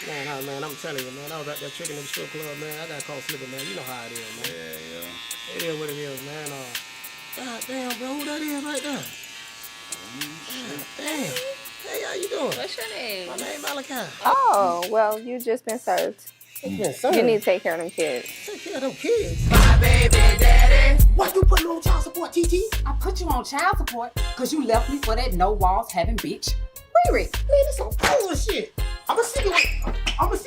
Man, I'm telling you, man. I was out there tricking in the strip club, man. I got caught slipping, man. You know how it is, man. Yeah. It is what it is, man. God damn, bro, who that is right there? Damn. Hey, how you doing? What's your name? My name Malachi. Oh, well, you just been served. Yes, You sir. need to take care of them kids. Take care of them kids. My baby daddy. Why you putting on child support, TT? I put you on child support because you left me for that no walls having bitch. Riri. Man, this some bullshit. I'ma see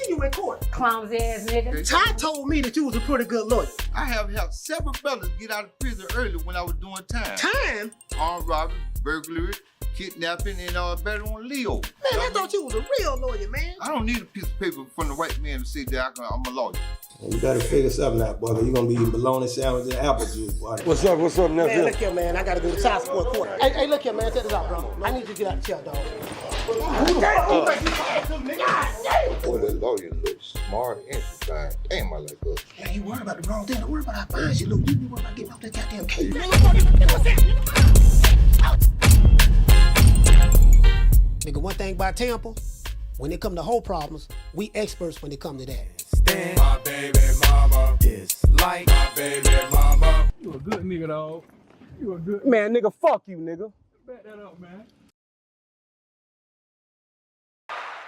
you in court. Clumsy ass nigga. Ty told me that you was a pretty good lawyer. I have helped several brothers get out of prison early when I was doing time. Time? Armed robbery, burglary, kidnapping, and better on Leo. Man, I thought you was a real lawyer, man. I don't need a piece of paper from the white man to say that I'm a lawyer. You better figure something out, brother. You're gonna be eating bologna sandwich and apple juice, boy. What's up, nephew? Man, look here, man. I gotta go to child support court. Hey, look here, man. Check this out, bro. I need you to get out the chair, dog. Boy, that lawyer looks smart and fine. Damn, I like us. Man, you worry about the wrong thing. Don't worry about how fine she look. You be worried about getting off that goddamn case. Nigga, one thing about Tampa, when it come to whole problems, we experts when it come to that. Stand my baby mama, dislike my baby mama. You a good nigga, dog. You a good Man, nigga, fuck you, nigga. Back that up, man.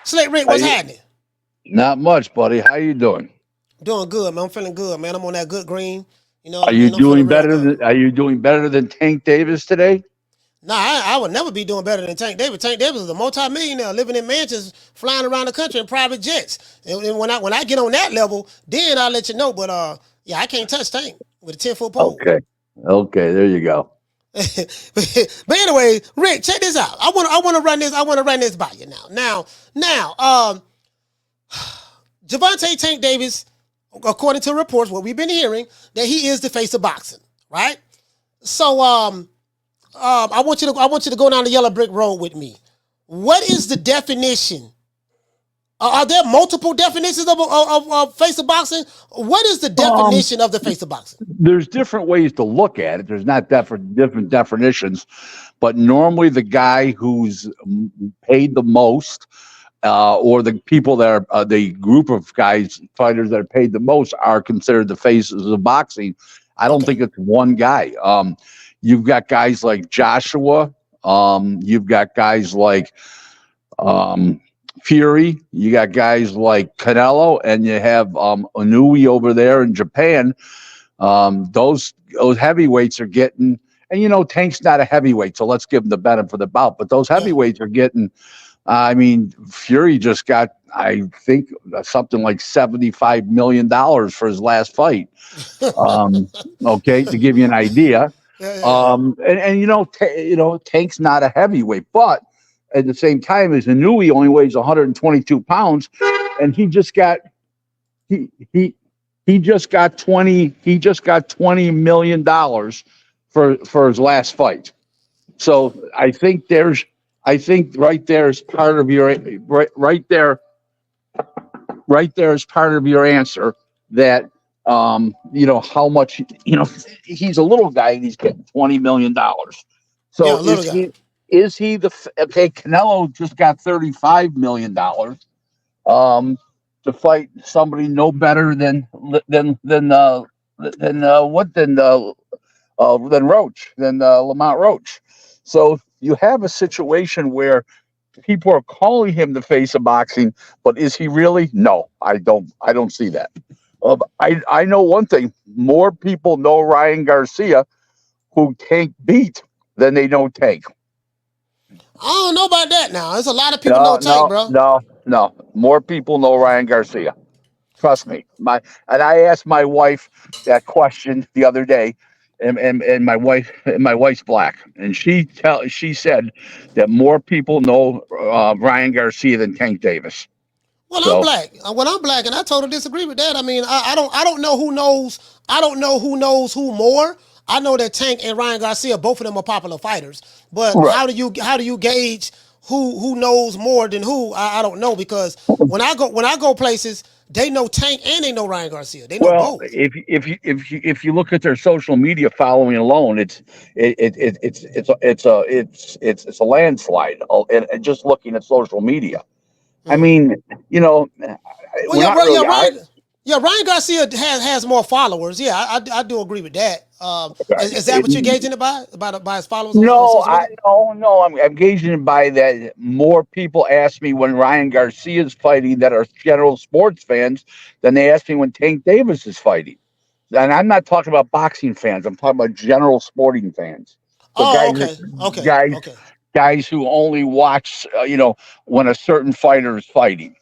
Slick Rick, what's happening? Not much, buddy. How you doing? Doing good, man. I'm feeling good, man. I'm on that good green. You know. Are you doing better than Tank Davis today? Nah, I would never be doing better than Tank Davis. Tank Davis is a multi-millionaire living in mansions, flying around the country in private jets. And when I get on that level, then I'll let you know. But yeah, I can't touch Tank with a 10-foot pole. Okay, there you go. But anyway, Rick, check this out. I want to run this. I want to run this by you now. Now, Gervonta Tank Davis, according to reports, what we've been hearing, that he is the face of boxing, right? So, I want you to go down the yellow brick road with me. What is the definition? Are there multiple definitions of face of boxing? What is the definition of the face of boxing? There's different ways to look at it. There's not different definitions, but normally the guy who's paid the most, or the people that are the group of fighters that are paid the most, are considered the faces of boxing. I don't think it's one guy. You've got guys like Joshua. You've got guys like Fury. You got guys like Canelo, and you have Inoue over there in Japan. Those heavyweights are getting, and Tank's not a heavyweight, so let's give him the benefit of the doubt. But those heavyweights are getting. I mean, Fury just got, I think, something like $75 million for his last fight. Okay, to give you an idea. Tank's not a heavyweight, but at the same time, as Inoue only weighs 122 pounds, and he just got $20 million for his last fight. So I think right there is part of your right there is part of your answer that how much he's a little guy and he's getting $20 million. So is he Canelo just got $35 million to fight somebody no better than Lamont Roach. So you have a situation where people are calling him the face of boxing, but is he really? No, I don't see that. I know one thing: more people know Ryan Garcia, who Tank beat, than they know Tank. I don't know about that now. There's a lot of people know Tank, bro. No. More people know Ryan Garcia. Trust me. And I asked my wife that question the other day, and my wife's black, and she said that more people know Ryan Garcia than Tank Davis. Well, I'm black. I'm black, and I totally disagree with that. I mean, I don't know who knows. I don't know who knows who more. I know that Tank and Ryan Garcia, both of them are popular fighters. But right. How do you gauge who knows more than who? I don't know, because when I go places, they know Tank and they know Ryan Garcia. They know both. If you look at their social media following alone, it's a landslide. And just looking at social media. I mean, you know, Well, we're yeah, not really. Ryan Garcia has more followers. Yeah, I do agree with that. Is that what you're gauging it by his followers on No, social media? no. I'm gauging it by that. More people ask me when Ryan Garcia is fighting that are general sports fans than they ask me when Tank Davis is fighting. And I'm not talking about boxing fans. I'm talking about general sporting fans. So Oh, guys, guys, okay. guys who only watch, when a certain fighter is fighting.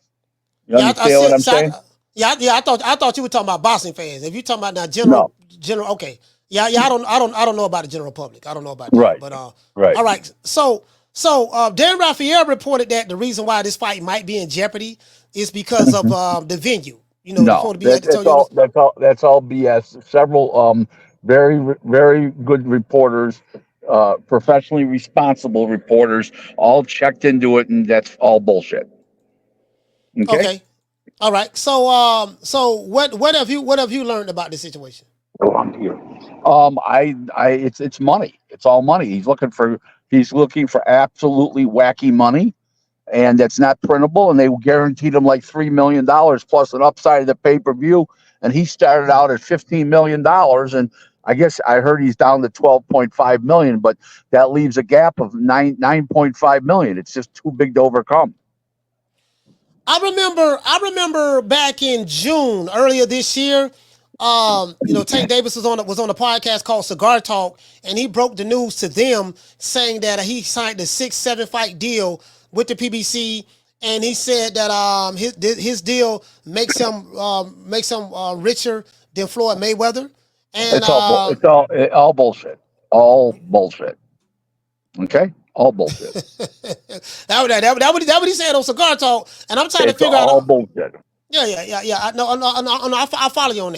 You Yeah, I understand what said, I'm saying? I thought you were talking about boxing fans. If you're talking about now No. general, okay. Yeah, I don't know about the general public. I don't know about that. Right. But Right. all right. So Dan Raphael reported that the reason why this fight might be in jeopardy is because of the venue. You know, it's No, supposed to be at the that's Toyota. all. That's all BS. Several very good reporters, professionally responsible reporters, all checked into it, and that's all bullshit. Okay. Okay. All right. So what have you learned about this situation? Go on here. It's money. It's all money. He's looking for absolutely wacky money, and that's not printable. And they guaranteed him like $3 million plus an upside of the pay per view. And he started out at $15 million, and I guess I heard he's down to 12.5 million. But that leaves a gap of 9.5 million. It's just too big to overcome. I remember back in June earlier this year. Tank Davis was on a podcast called Cigar Talk, and he broke the news to them saying that he signed a 6-7 fight deal with the PBC, and he said that his deal makes him richer than Floyd Mayweather, and It's all bullshit. All bullshit. Okay, all bullshit. that what he said on Cigar Talk, and I'm trying to It's figure all out. bullshit. Yeah. No, I follow you on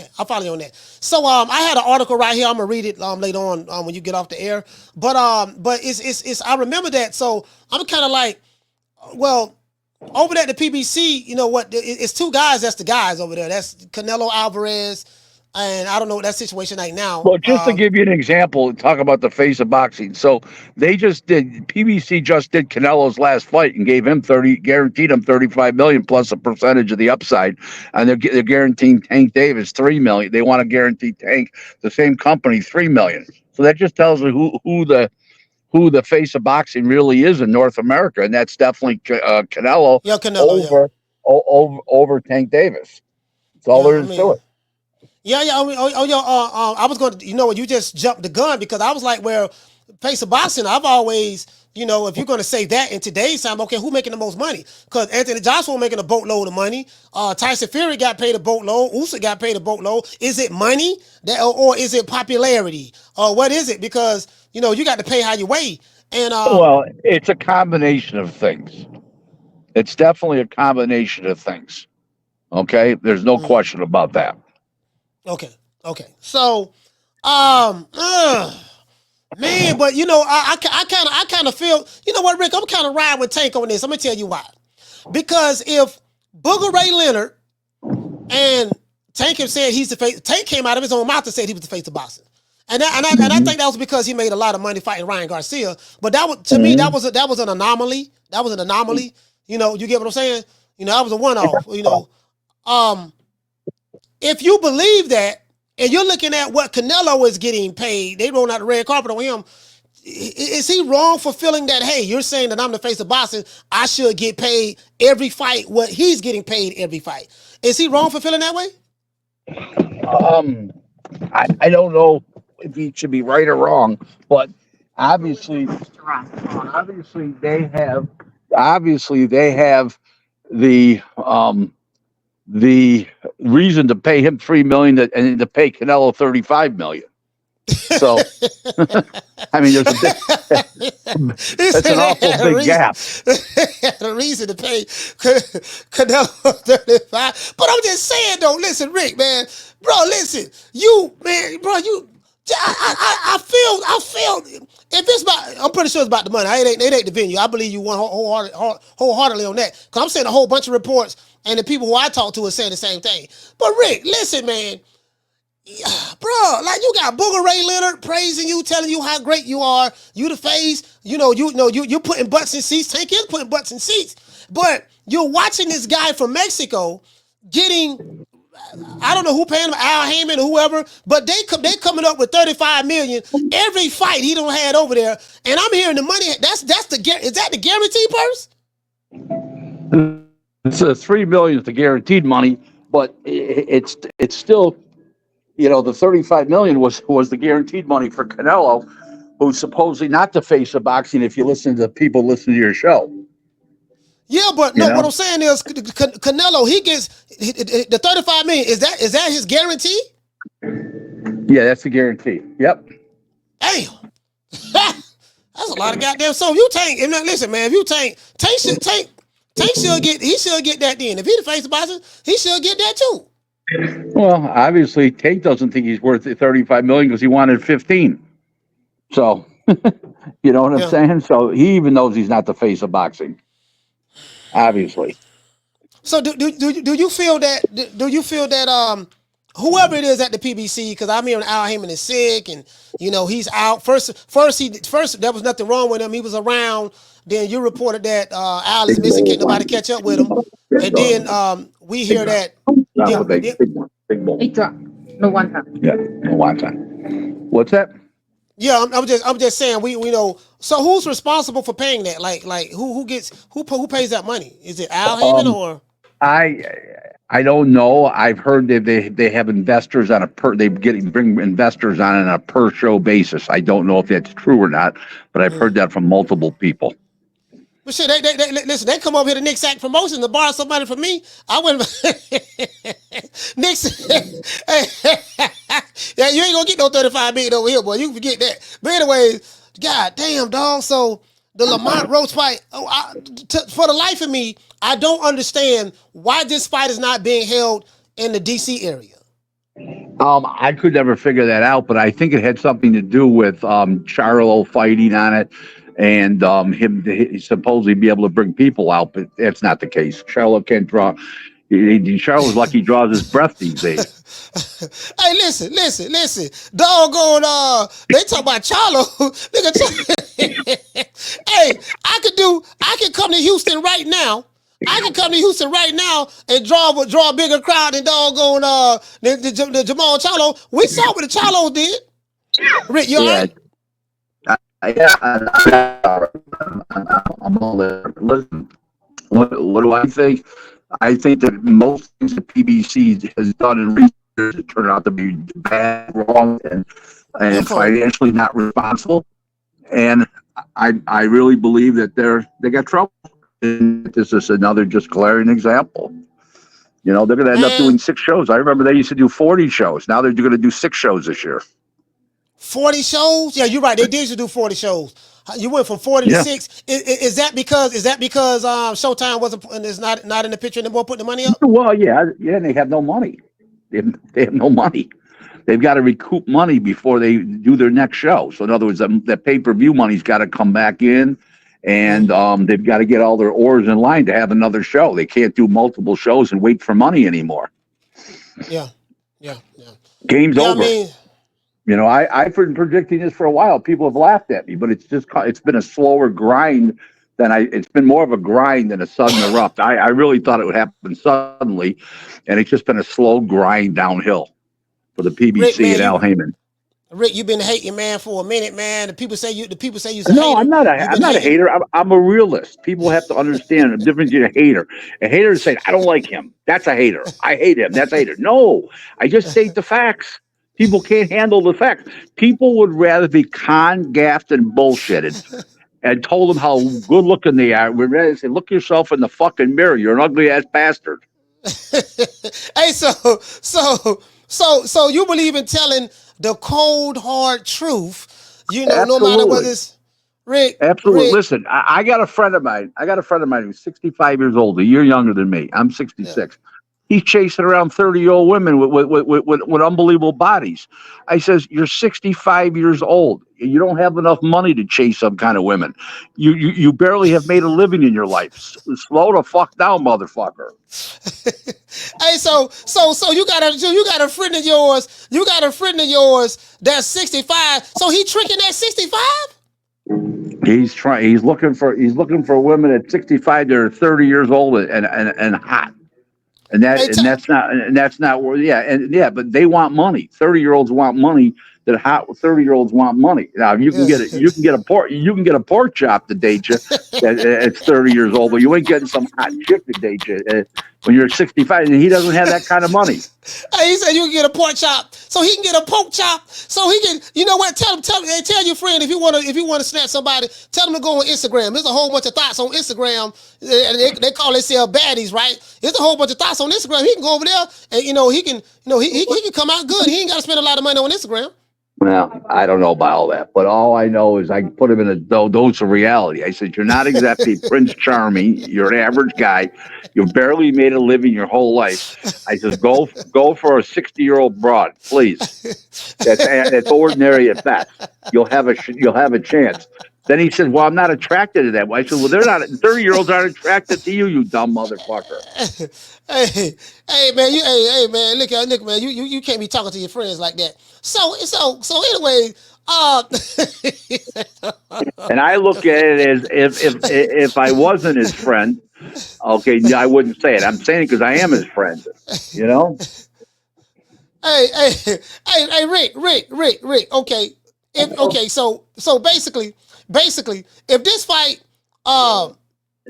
that. So I had an article right here. I'm gonna read it later on when you get off the air. But it's I remember that. So I'm kind of like, well, over there at the PBC, you know what? It's two guys. That's the guys over there. That's Canelo Alvarez, and I don't know what that situation like now. Well, just to give you an example, talk about the face of boxing. So PBC just did Canelo's last fight and guaranteed him 35 million plus a percentage of the upside, and they're guaranteeing Tank Davis 3 million. They want to guarantee Tank, the same company, 3 million. So that just tells you who the face of boxing really is in North America, and that's definitely Canelo. Yeah, Canelo. Over Tank Davis. That's all there is to it. Yeah. I mean, I was going to, you just jumped the gun because I was like, well, face of boxing, I've always, if you're going to say that in today's time, okay, who making the most money? Because Anthony Joshua making a boatload of money. Tyson Fury got paid a boatload. Usyk got paid a boatload. Is it money or is it popularity? Or what is it? Because, you got to pay how you weigh. And well, it's a combination of things. It's definitely a combination of things. Okay, there's no question about that. Okay. So, man, but I kind of feel, you know what, Rick? I'm kind of riding with Tank on this. I'm gonna tell you why. Because if Booger Ray Leonard and Tank have said he's the face, Tank came out of his own mouth and said he was the face of boxing, and I think that was because he made a lot of money fighting Ryan Garcia. But that was to me that was an anomaly. That was an anomaly. You get what I'm saying? That was a one-off. If you believe that, and you're looking at what Canelo is getting paid, they rolled out the red carpet on him. Is he wrong for feeling that, hey, you're saying that I'm the face of boxing, I should get paid every fight what he's getting paid every fight? Is he wrong for feeling that way? I don't know if he should be right or wrong, but obviously they have the reason to pay him 3 million and to pay Canelo 35 million. So, I mean, that's an awful big gap. The reason to pay Canelo 35. But I'm just saying, though, listen, Rick, man, bro, listen, I feel if it's about, I'm pretty sure it's about the money. It ain't the venue. I believe you wholeheartedly on that. Because I'm saying a whole bunch of reports, and the people who I talk to are saying the same thing. But Rick, listen, man, bro, like you got Booger Ray Leonard praising you, telling you how great you are. You the face. You putting butts in seats. Tank is putting butts in seats. But you're watching this guy from Mexico getting, I don't know who paying him, Al Haymon or whoever, but they coming up with $35 million every fight he don't had over there, and I'm hearing the money. Is that the guarantee purse? It's $3 million is the guaranteed money, but it's still, the $35 million was the guaranteed money for Canelo, who's supposedly not the face of boxing. If you listen to people listen to your show. Yeah, but no, what I'm saying is Canelo, he gets the $35 million. Is that his guarantee? Yeah, that's the guarantee. Yep. Damn. That's a lot of goddamn. So if you Tank, listen, man, if you Tank should get that then. If he the face of boxing, he should get that too. Well, obviously, Tank doesn't think he's worth the $35 million because he wanted 15. So, you know what I'm saying? So he even knows he's not the face of boxing. Obviously. So do you feel that whoever it is at the PBC, because I'm hearing Al Haymon is sick and he's out. First there was nothing wrong with him. He was around. Then you reported that Al is missing, can't nobody catch up with him. And then we hear that Big bull. He dropped. No one time. Yeah, no one time. What's that? Yeah, I'm just saying we know. So who's responsible for paying that? Like who pays that money? Is it Al Haymon or? I don't know. I've heard they have investors on bring investors on a per show basis. I don't know if that's true or not, but I've heard that from multiple people. But shit, they listen. They come over here to Nick Sack Promotions to borrow some money from me. I wouldn't. Nick, yeah, you ain't gonna get no $35 million over here, boy. You can forget that. But anyways, god damn, dog. So the Lamont Roach fight. For the life of me, I don't understand why this fight is not being held in the DC area. I could never figure that out, but I think it had something to do with Charlo fighting on it. And him supposedly be able to bring people out, but that's not the case. Charlo can't draw. Charlo's lucky he draws his breath these days. Hey, listen. Doggone, they talk about Charlo. Hey, I could come to Houston right now. And draw a bigger crowd than doggone the Jamal Charlo. We saw what the Charlo did. Rick, you all right? I'm all there. Listen, what do I think? I think that most things that PBC has done in research turn out to be bad, wrong, and financially not responsible. And I really believe that they got trouble. And this is another just glaring example. They're going to end up doing 6 shows. I remember they used to do 40 shows. Now they're going to do 6 shows this year. 40 shows? Yeah, you're right. They did used to do 40 shows. You went from 40 to 6. Is that because Showtime wasn't is not in the picture anymore, putting the money up? Well, yeah. They have no money. They have no money. They've got to recoup money before they do their next show. So in other words, the pay-per-view money's got to come back in, and they've got to get all their oars in line to have another show. They can't do multiple shows and wait for money anymore. Yeah. Game's over. I've been predicting this for a while. People have laughed at me, but it's been a slower grind it's been more of a grind than a sudden erupt. I really thought it would happen suddenly, and it's just been a slow grind downhill for the PBC Rick, man, and Al Haymon. Rick, you've been hating, man, for a minute, man. The people say you're a No, hater. I'm not a hater. I'm a realist. People have to understand the difference between a hater. A hater is saying, I don't like him. That's a hater. I hate him. That's a hater. No, I just state the facts. People can't handle the facts. People would rather be gaffed, and bullshitted and told them how good looking they are. We'd rather say, look yourself in the fucking mirror. You're an ugly ass bastard. Hey, so you believe in telling the cold, hard truth, Absolutely. No matter what it's Rick. Absolutely. Rick. Listen, I got a friend of mine. who's 65 years old, a year younger than me. I'm 66. Yeah. He's chasing around 30-year-old women with unbelievable bodies. I says, you're 65 years old. You don't have enough money to chase some kind of women. You barely have made a living in your life. Slow the fuck down, motherfucker. Hey, so you got a friend of yours. You got a friend of yours that's 65. So he tricking at 65? He's looking for women at 65 that are 30 years old and hot. And that's not where, but they want money. 30-year-olds want money. That hot 30-years want money. Now you can get it. You can get a pork chop to date you. It's 30 years old, but you ain't getting some hot chick to date you when you're 65. And he doesn't have that kind of money. He said you can get a pork chop, so he can get a pork chop, so he can. You know what? Tell your friend if you want to snatch somebody, tell them to go on Instagram. There's a whole bunch of thoughts on Instagram. They call themselves baddies, right? There's a whole bunch of thoughts on Instagram. He can go over there and he can come out good. He ain't got to spend a lot of money on Instagram. Well, I don't know about all that, but all I know is I put him in a dose of reality. I said, you're not exactly Prince Charming. You're an average guy. You've barely made a living your whole life. I said, go for a 60-year-old broad, please. That's ordinary at best. You'll have a chance. Then he said, well, I'm not attracted to that. I said, well, they're not. 30-years aren't attracted to you, you dumb motherfucker. Hey, man, look, man, you can't be talking to your friends like that. So anyway, and I look at it as if I wasn't his friend, okay, I wouldn't say it. I'm saying it because I am his friend, you know? Hey, Rick. Okay. So basically, if this fight,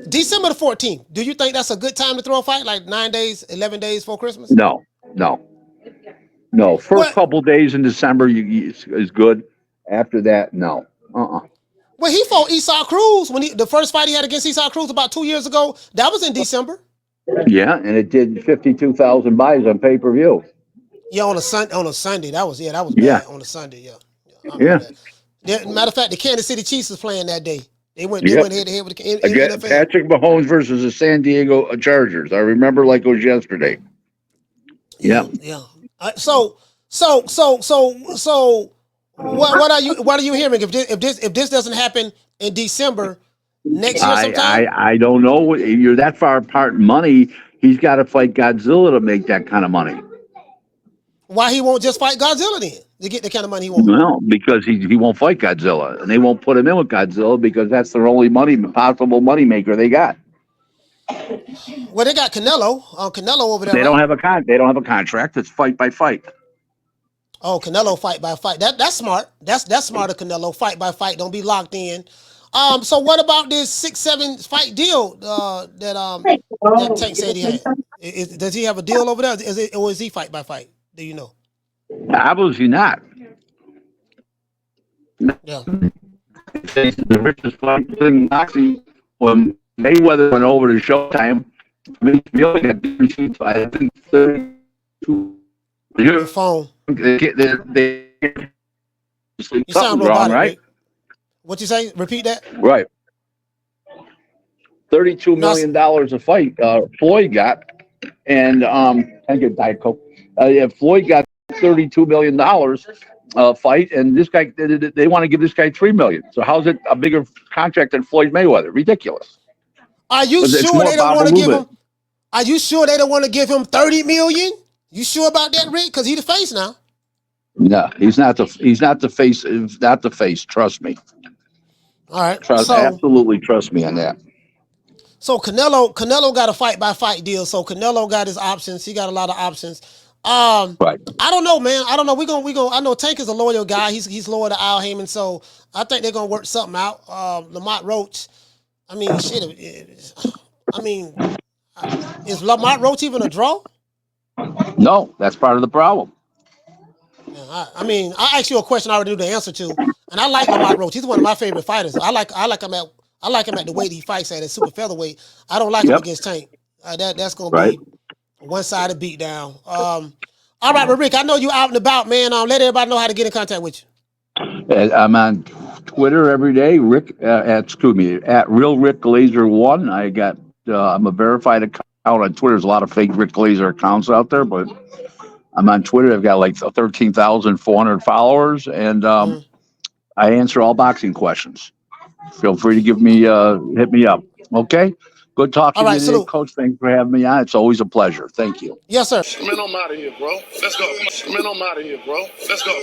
December the 14th, do you think that's a good time to throw a fight? Like 9 days, 11 days before Christmas? No. First couple days in December is good. After that, no. When he fought Esau Cruz, the first fight he had against Esau Cruz about 2 years ago, that was in December. Yeah, and it did 52,000 buys on pay-per-view. Yeah, on a Sunday. That was bad on a Sunday. Yeah. Matter of fact, the Kansas City Chiefs was playing that day. They went head to head with the NFL. Patrick Mahomes versus the San Diego Chargers. I remember like it was yesterday. Yeah. So what are you hearing if this doesn't happen in December next year sometime? I don't know. You're that far apart in money. He's got to fight Godzilla to make that kind of money. Why he won't just fight Godzilla then to get the kind of money he wants? Well, because he won't fight Godzilla, and they won't put him in with Godzilla because that's their only possible money maker they got. Well, they got Canelo over there. They don't have a contract. It's fight by fight. Oh, Canelo fight by fight. That's smart. That's smart of Canelo. Fight by fight. Don't be locked in. So what about this 6-7 fight deal that Tank said he had? Does he have a deal over there? Or is he fight by fight? Do you know? Obviously not. Yeah. The richest fight in boxing when Mayweather went over to Showtime. We only got I think 32. Your phone. They you sound robotic, right? What you say? Repeat that. Right. $32 million a fight. Floyd got, and I get Diet Coke. Floyd got $32 million fight, and this guy they want to give this guy $3 million. So how's it a bigger contract than Floyd Mayweather? Ridiculous. Are you sure they don't want to give him? Are you sure they don't want to give him $30 million? You sure about that, Rick? Because he's the face now. No, he's not the face. Not the face. Trust me. All right. Absolutely trust me on that. So Canelo got a fight by fight deal. So Canelo got his options. He got a lot of options. Right. I don't know, man. I don't know. We going I know Tank is a loyal guy. He's loyal to Al Haymon. So I think they're gonna work something out. Lamont Roach. I mean, shit. Is Lamont Roach even a draw? No, that's part of the problem. I asked you a question I already knew the answer to, and I like Lamont Roach. He's one of my favorite fighters. I like him at the weight he fights at super featherweight. I don't like him against Tank. That's gonna be one-sided beatdown. All right, but Rick, I know you out and about, man. Let everybody know how to get in contact with you. I'm on Twitter every day. Rick at Real Rick Glaser 1. I'm a verified account on Twitter. There's a lot of fake Rick Glaser accounts out there, but I'm on Twitter. I've got like 13,400 followers, and I answer all boxing questions. Feel free to hit me up. Okay? Good talking to you today, Coach. Thanks for having me on. It's always a pleasure. Thank you. Yes, sir. Man, I'm out of here, bro. Let's go. Man, I'm out of here, bro. Let's go.